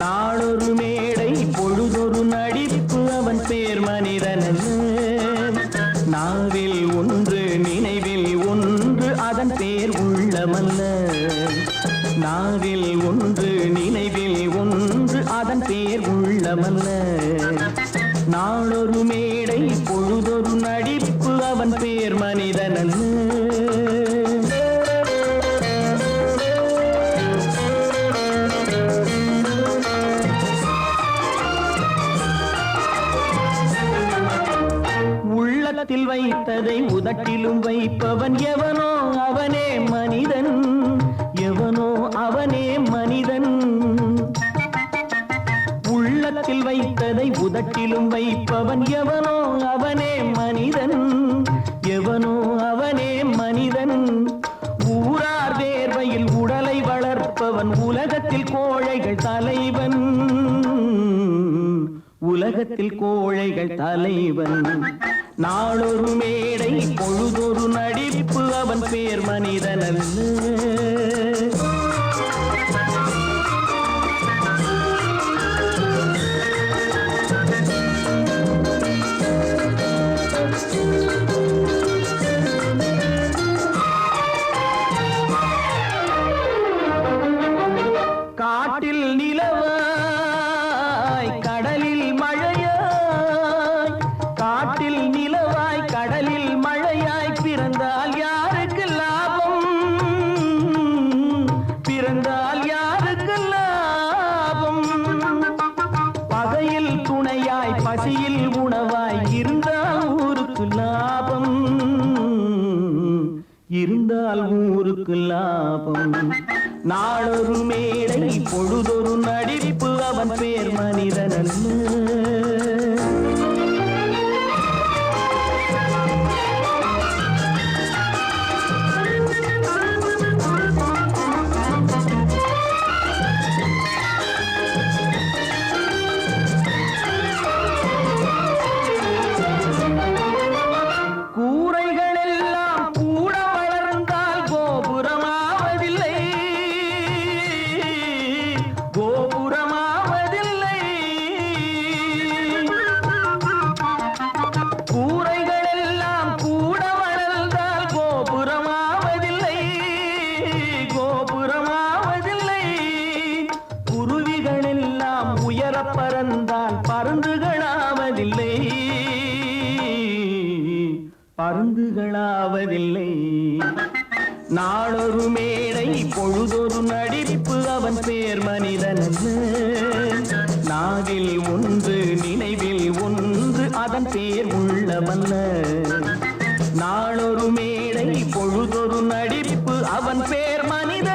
நாளொரு மேடை பொழுதொரு நடிப்பு அவன் பேர் மனிதனல்ல. நாவில் ஒன்று நினைவில் ஒன்று அதன் பேர் உள்ளமல்ல. நாவில் ஒன்று நினைவில் ஒன்று அதன் பேர் உள்ளமல்ல. நாளொரு மேடை பொழுதொரு நடிப்பு அவன் பேர் மனிதனல்ல. உள்ளத்தில் வைத்ததை உதட்டிலும் வைப்பவன் எவனோ அவனே மனிதன். எவனோ அவனே மனிதன். உள்ளத்தில் வைத்ததை உதட்டிலும் வைப்பவன் எவனோ அவனே மனிதன். எவனோ அவனே மனிதன். ஊரார் வேர்வையில் உடலை வளர்ப்பவன் உலகத்தில் கோழைகள் தலைவன். உலகத்தில் கோழைகள் தலைவன். நாளொரு மேடை பொழுதொரு நடிப்பு அவன் பேர் மனிதனல்ல. காட்டில் நிலவாய் கடலில் மழையாய். காட்டில் நிலவாய் கடலில் மழையாய் பிறந்தால் யாருக்கு லாபம்? பிறந்தால் யாருக்கு லாபம்? பகையில் துணையாய் பசியில் உணவாய் இருந்தால் ஊருக்கு லாபம். இருந்தால் ஊருக்கு லாபம். நாளொரு மேடை பொழுதொரு நடிப்பு அவன் பேர் மனிதனல்ல. கூரைகள் எல்லாம் கூட வளர்ந்தால் கோபுரமாவதில்லை. கோபுரமாவதில்லை. கூரைகள் எல்லாம் கூட வளர்ந்தால் கோபுரமாவதில்லை. கோபுரமாவதில்லை. குருவிகள் எல்லாம் உயர பறந்தால் பருந்துகளாவதில்லை. பருந்துகளாவதில்லை. நாளொரு மேடை பொழுதொரு நடிப்பு அவன் பேர் மனிதனல்ல. நாவில் ஒன்று நினைவில் ஒன்று அதன் பேர் உள்ளமல்ல. நாளொரு மேடை பொழுதொரு நடிப்பு அவன் பேர் மனிதன்.